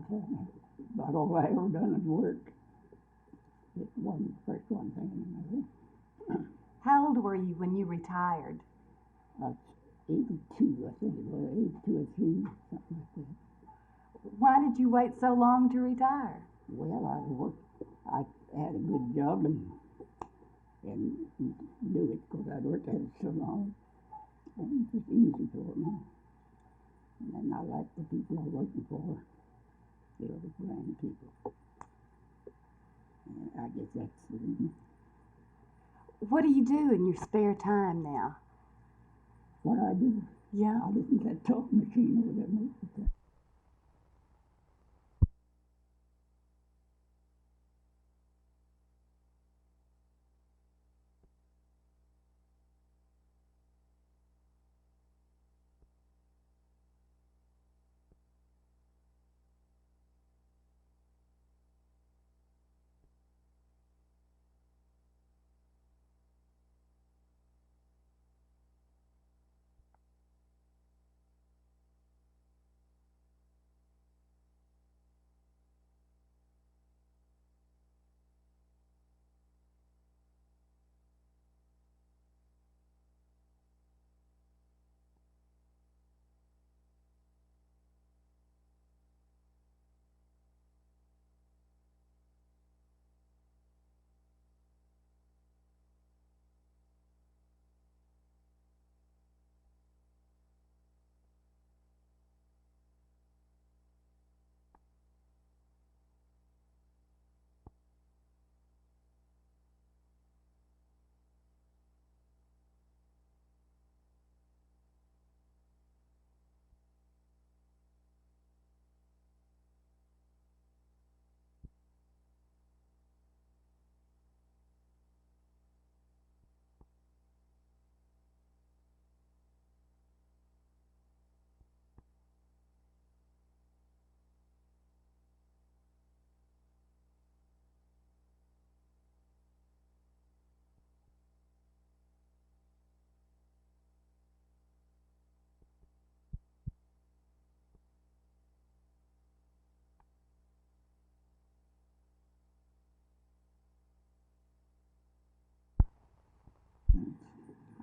about all I ever done is work. It wasn't first one thing another. How old were you when you retired? I was 82, I think it was, 82 or 3, something like that. Why did you wait so long to retire? Well, I had a good job and knew it because I'd worked at it so long. And it was easy for me. And then I liked the people I was working for. They were the grand people. And I guess that's the reason. What do you do in your spare time now? What I do? Yeah. I listen to that talk machine over there most of the time.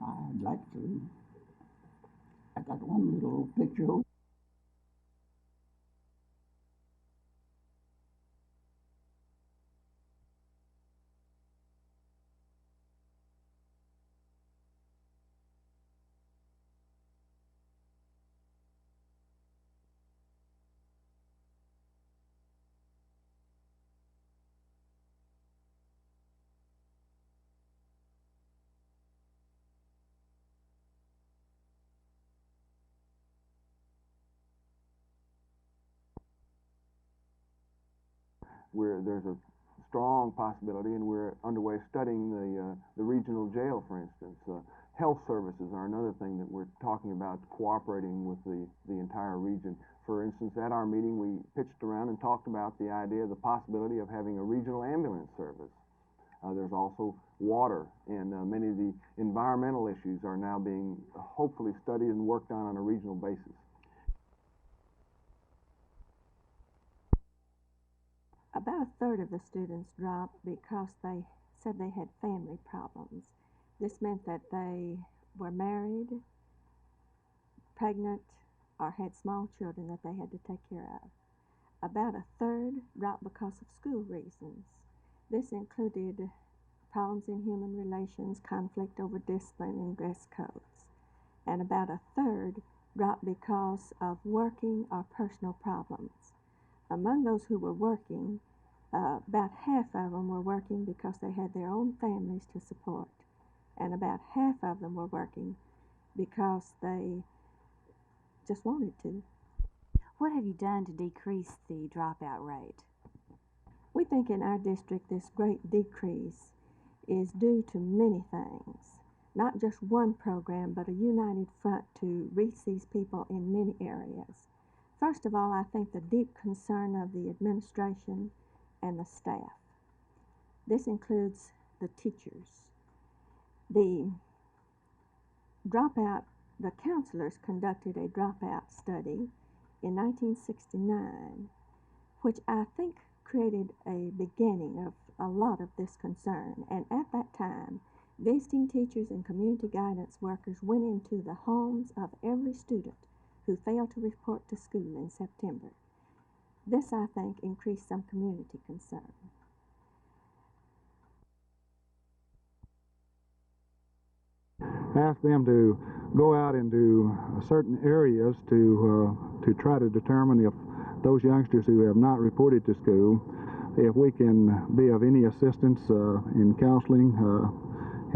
I'd like to. I got one little picture. Where there's a strong possibility, and we're underway studying the regional jail, for instance. Health services are another thing that we're talking about, cooperating with the entire region. For instance, at our meeting, we pitched around and talked about the idea, the possibility of having a regional ambulance service. There's also water, and many of the environmental issues are now being hopefully studied and worked on a regional basis. About a third of the students dropped because they said they had family problems. This meant that they were married, pregnant, or had small children that they had to take care of. About a third dropped because of school reasons. This included problems in human relations, conflict over discipline, and dress codes. And about a third dropped because of working or personal problems. Among those who were working, about half of them were working because they had their own families to support, and about half of them were working because they just wanted to. What have you done to decrease the dropout rate? We think in our district this great decrease is due to many things, not just one program, but a united front to reach these people in many areas. First of all, I think the deep concern of the administration and the staff. This includes the teachers. The counselors conducted a dropout study in 1969 which I think created a beginning of a lot of this concern. And at that time, visiting teachers and community guidance workers went into the homes of every student who failed to report to school in September. This, I think, increased some community concern. Ask them to go out into certain areas to try to determine if those youngsters who have not reported to school, if we can be of any assistance in counseling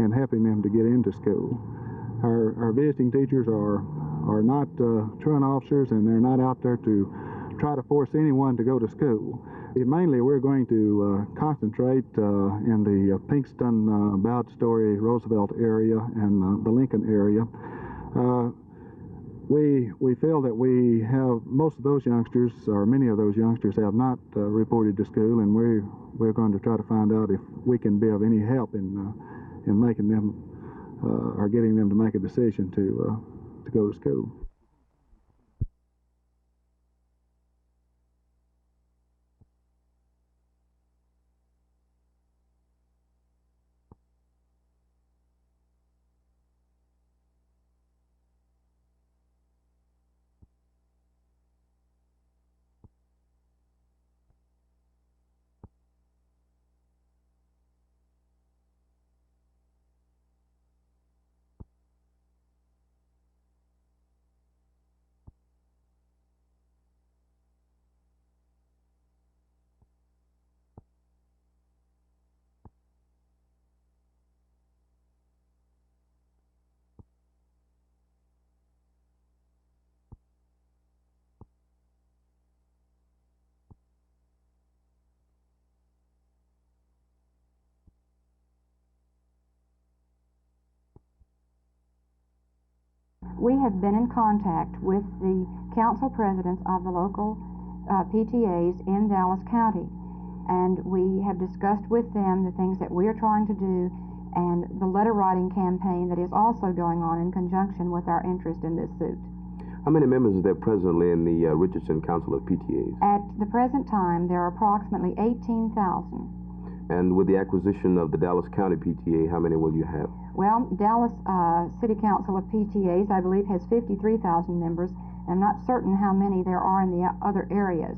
and helping them to get into school. Our visiting teachers are not truant officers, and they're not out there to try to force anyone to go to school. Mainly, we're going to concentrate in the Pinkston, Bowd Story, Roosevelt area and the Lincoln area. We feel that we have most of those youngsters, or many of those youngsters, have not reported to school, and we're going to try to find out if we can be of any help in making them or getting them to make a decision to go to school. We have been in contact with the council presidents of the local PTAs in Dallas County, and we have discussed with them the things that we are trying to do and the letter writing campaign that is also going on in conjunction with our interest in this suit. How many members are there presently in the Richardson Council of PTAs? At the present time, there are approximately 18,000. And with the acquisition of the Dallas County PTA, how many will you have? Well, Dallas City Council of PTAs, I believe, has 53,000 members. I'm not certain how many there are in the other areas.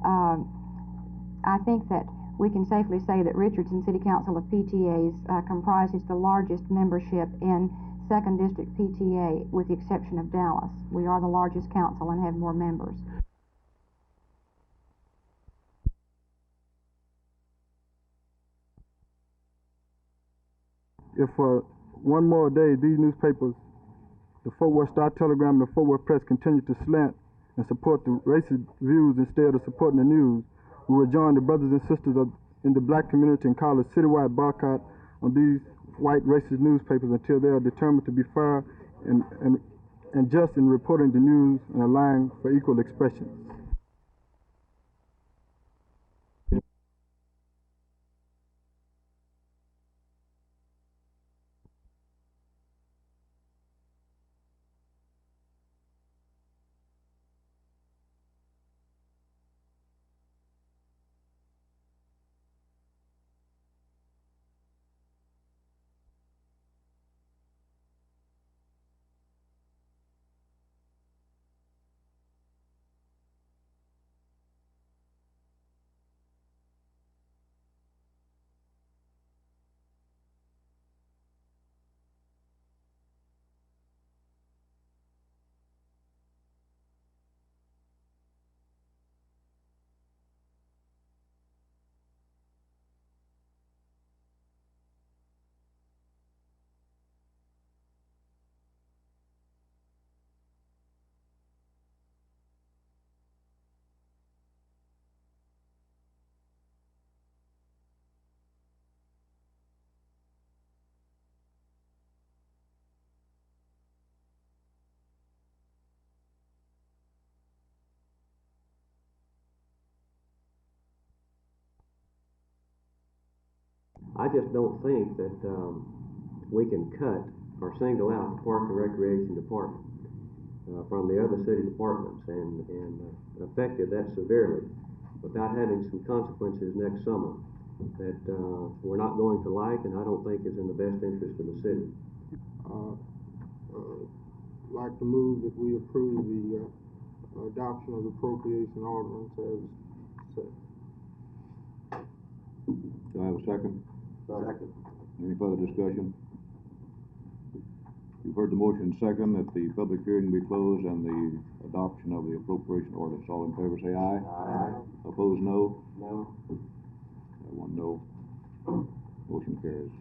I think that we can safely say that Richardson City Council of PTAs comprises the largest membership in 2nd District PTA, with the exception of Dallas. We are the largest council and have more members. If one more day these newspapers, the Fort Worth Star-Telegram and the Fort Worth Press, continue to slant and support the racist views instead of supporting the news, we will join the brothers and sisters in the black community and call a citywide boycott on these white racist newspapers until they are determined to be fair and just in reporting the news and allowing for equal expression. I just don't think that we can cut or single out the Park and Recreation Department from the other city departments and affected that severely without having some consequences next summer that we're not going to like, and I don't think is in the best interest of the city. Like to move that we approve the adoption of the appropriation ordinance as said. Do I have a second? Second. Any further discussion? You've heard the motion second that the public hearing be closed and the adoption of the appropriation ordinance. All in favor say aye. Aye. Opposed, no. No. One no. Motion carries.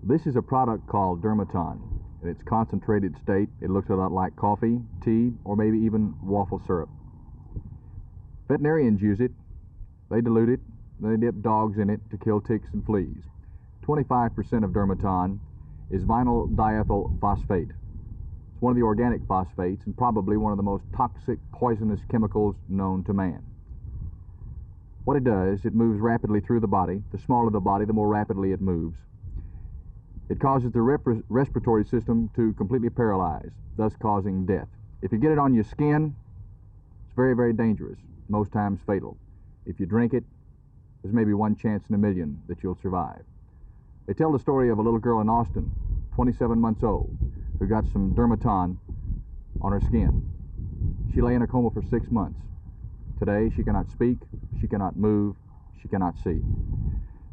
This is a product called Dermaton. In its concentrated state, it looks a lot like coffee, tea, or maybe even waffle syrup. Veterinarians use it. They dilute it. They dip dogs in it to kill ticks and fleas. 25% of Dermaton is vinyl diethyl phosphate. It's one of the organic phosphates and probably one of the most toxic, poisonous chemicals known to man. What it does, it moves rapidly through the body. The smaller the body, the more rapidly it moves. It causes the respiratory system to completely paralyze, thus causing death. If you get it on your skin, it's very, very dangerous, most times fatal. If you drink it, there's maybe one chance in a million that you'll survive. They tell the story of a little girl in Austin, 27 months old, who got some Dermaton on her skin. She lay in a coma for 6 months. Today, she cannot speak, she cannot move, she cannot see.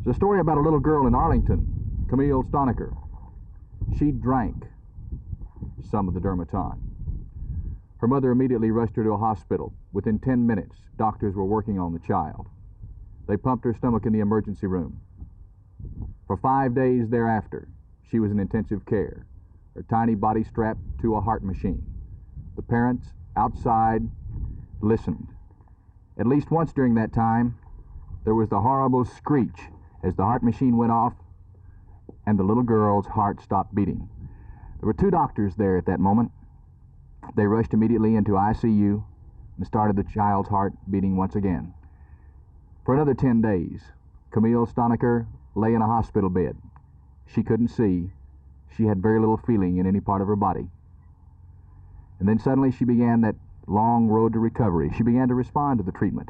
There's a story about a little girl in Arlington, Camille Stonecker. She drank some of the Dermaton. Her mother immediately rushed her to a hospital. Within 10 minutes, doctors were working on the child. They pumped her stomach in the emergency room. For 5 days thereafter, she was in intensive care, her tiny body strapped to a heart machine. The parents outside listened. At least once during that time, there was the horrible screech as the heart machine went off and the little girl's heart stopped beating. There were 2 doctors there at that moment. They rushed immediately into ICU and started the child's heart beating once again. For another 10 days, Camille Stonecker lay in a hospital bed. She couldn't see. She had very little feeling in any part of her body. And then suddenly she began that long road to recovery. She began to respond to the treatment.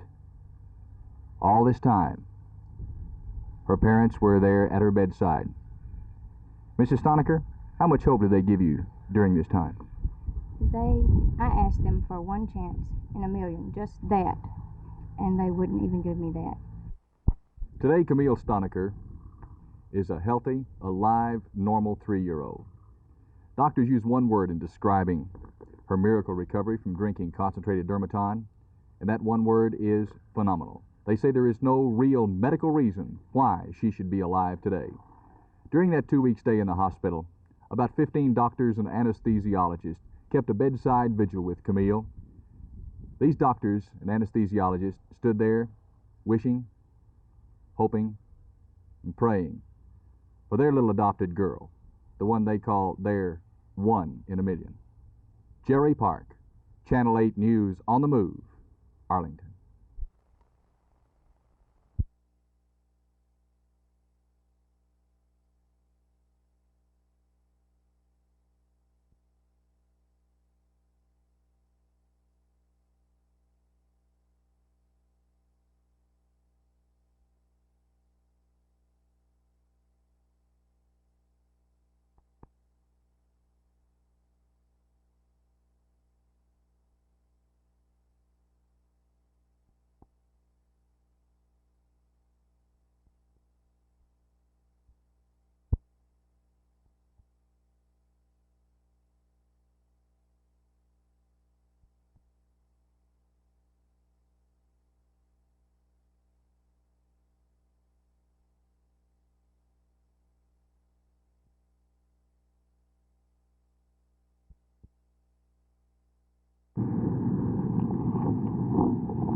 All this time, Her parents were there at her bedside. Mrs. Stonecker, how much hope did they give you during this time? I asked them for one chance in a million, just that, and they wouldn't even give me that. Today, Camille Stonecker is a healthy, alive, normal 3-year-old. Doctors use one word in describing her miracle recovery from drinking concentrated Dermaton, and that one word is phenomenal. They say there is no real medical reason why she should be alive today. During that 2-week stay in the hospital, about 15 doctors and anesthesiologists kept a bedside vigil with Camille. These doctors and anesthesiologists stood there wishing, hoping, and praying for their little adopted girl, the one they call their one in a million. Jerry Park, Channel 8 News on the Move, Arlington.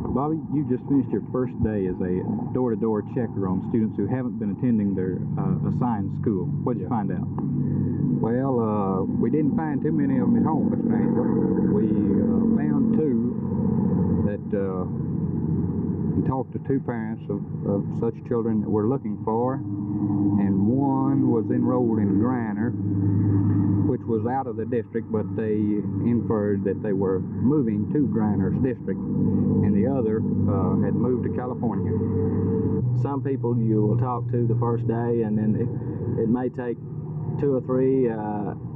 Bobby, you just finished your first day as a door-to-door checker on students who haven't been attending their assigned school. What did you find out? Well, we didn't find too many of them at home, Mr. Angel. We found two that and talked to two parents of such children that we're looking for, and one was enrolled in Griner, which was out of the district, but they inferred that they were moving to Griner's district, and the other had moved to California. Some people you will talk to the first day, and then it may take 2 or 3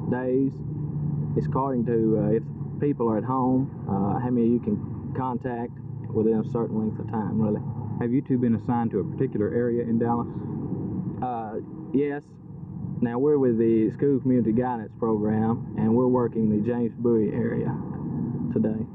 days. It's according to if people are at home, how many you can contact within a certain length of time, really. Have you two been assigned to a particular area in Dallas? Yes. Now we're with the School Community Guidance Program, and we're working the James Bowie area today.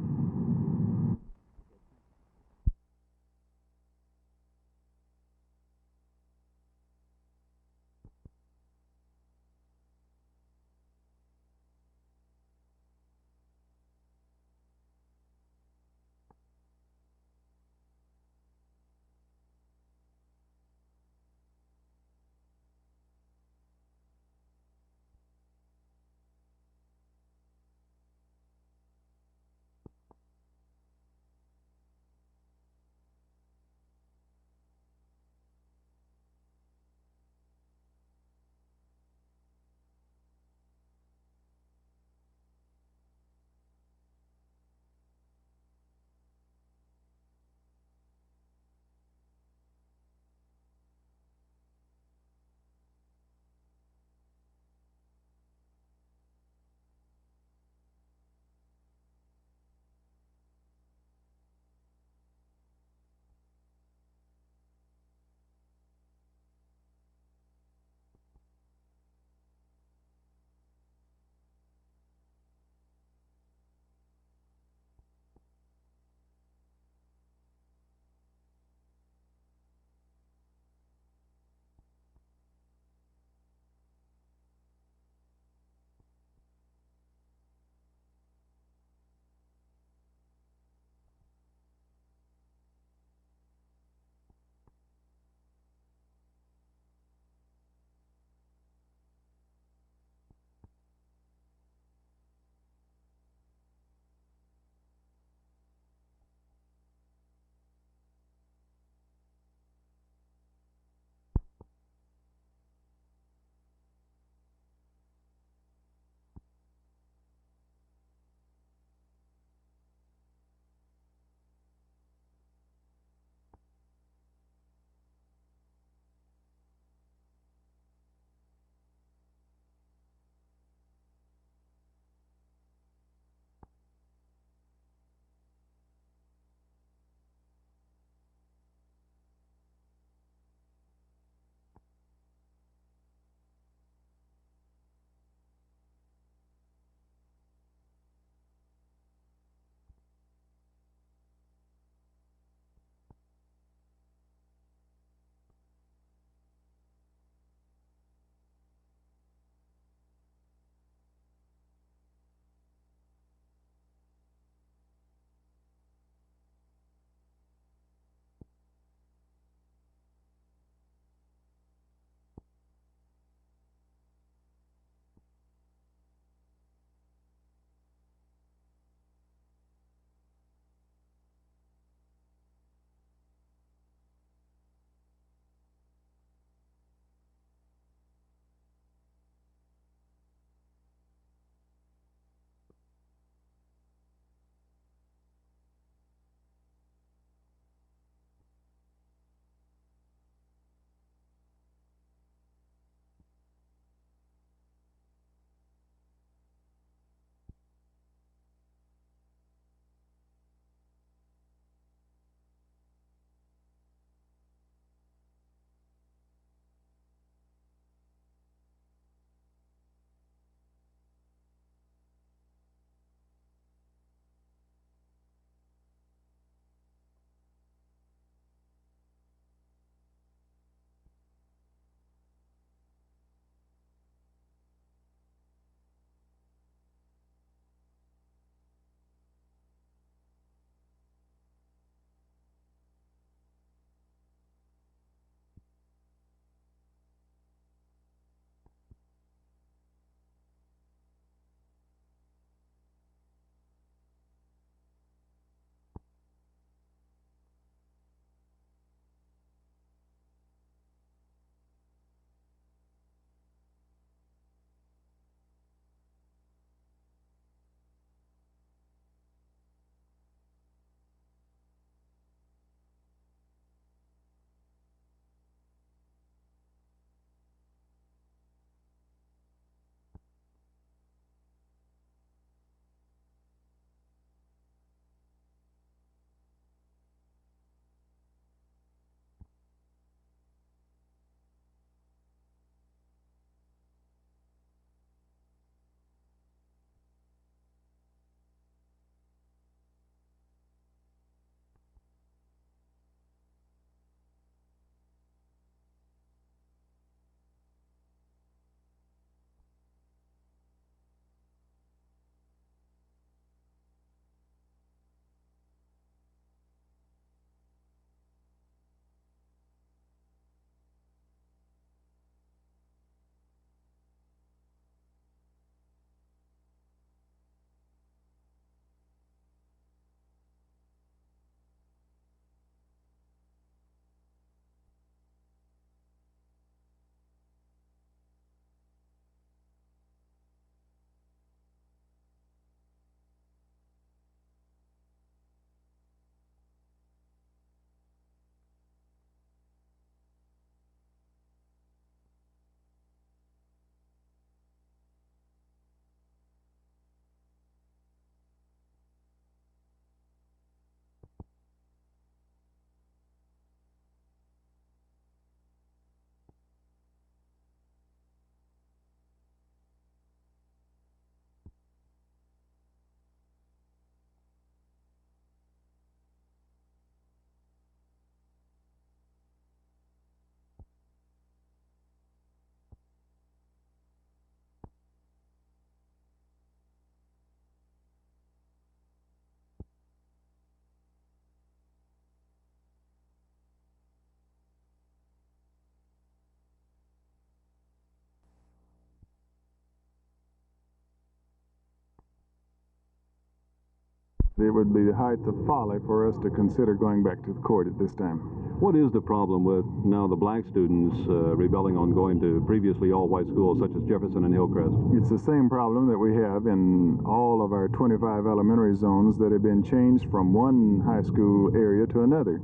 It would be the height of folly for us to consider going back to the court at this time. What is the problem with now the black students rebelling on going to previously all-white schools such as Jefferson and Hillcrest? It's the same problem that we have in all of our 25 elementary zones that have been changed from one high school area to another.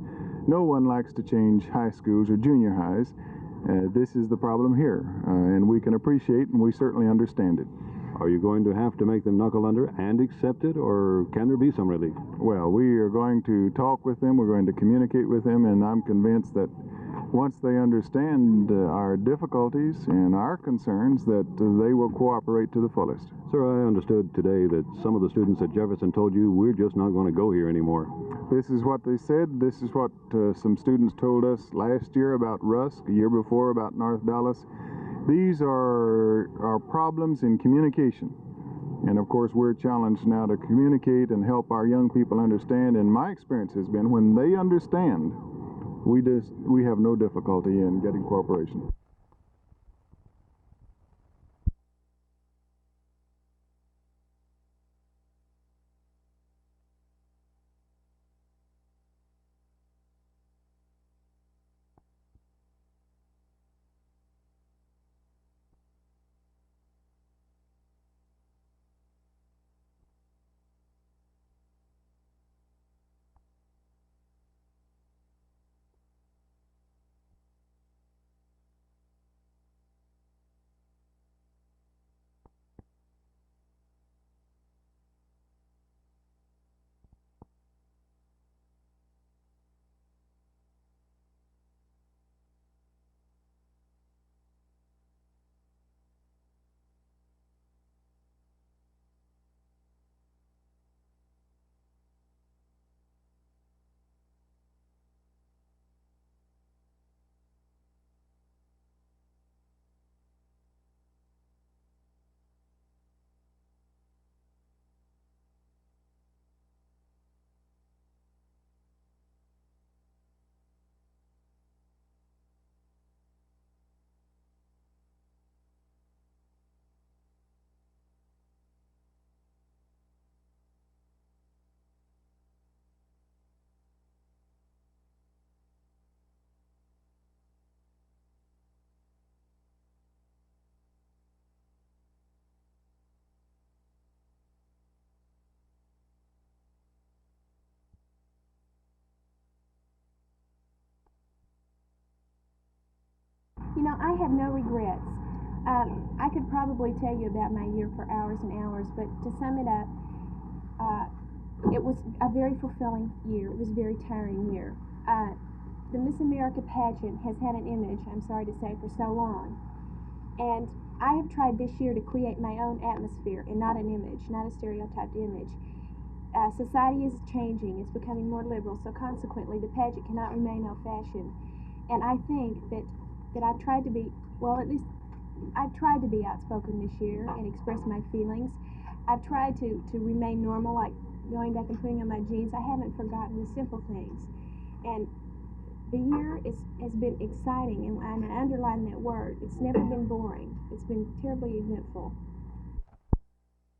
No one likes to change high schools or junior highs. This is the problem here, and we can appreciate and we certainly understand it. Are you going to have to make them knuckle under and accept it, or can there be some relief? Well, we are going to talk with them, we're going to communicate with them, and I'm convinced that once they understand our difficulties and our concerns, that they will cooperate to the fullest. Sir, I understood today that some of the students at Jefferson told you, we're just not going to go here anymore. This is what they said. This is what some students told us last year about Rusk, a year before about North Dallas. These are problems in communication. And of course, we're challenged now to communicate and help our young people understand. And my experience has been when they understand, we have no difficulty in getting cooperation. You know, I have no regrets. I could probably tell you about my year for hours and hours, but to sum it up, it was a very fulfilling year. It was a very tiring year. The Miss America pageant has had an image, I'm sorry to say, for so long. And I have tried this year to create my own atmosphere and not an image, not a stereotyped image. Society is changing. It's becoming more liberal, so consequently the pageant cannot remain old-fashioned. And I think that I've tried to be, well, at least I've tried to be outspoken this year and express my feelings. I've tried to remain normal, like going back and putting on my jeans. I haven't forgotten the simple things. And the year has been exciting, and I underline that word. It's never been boring. It's been terribly eventful.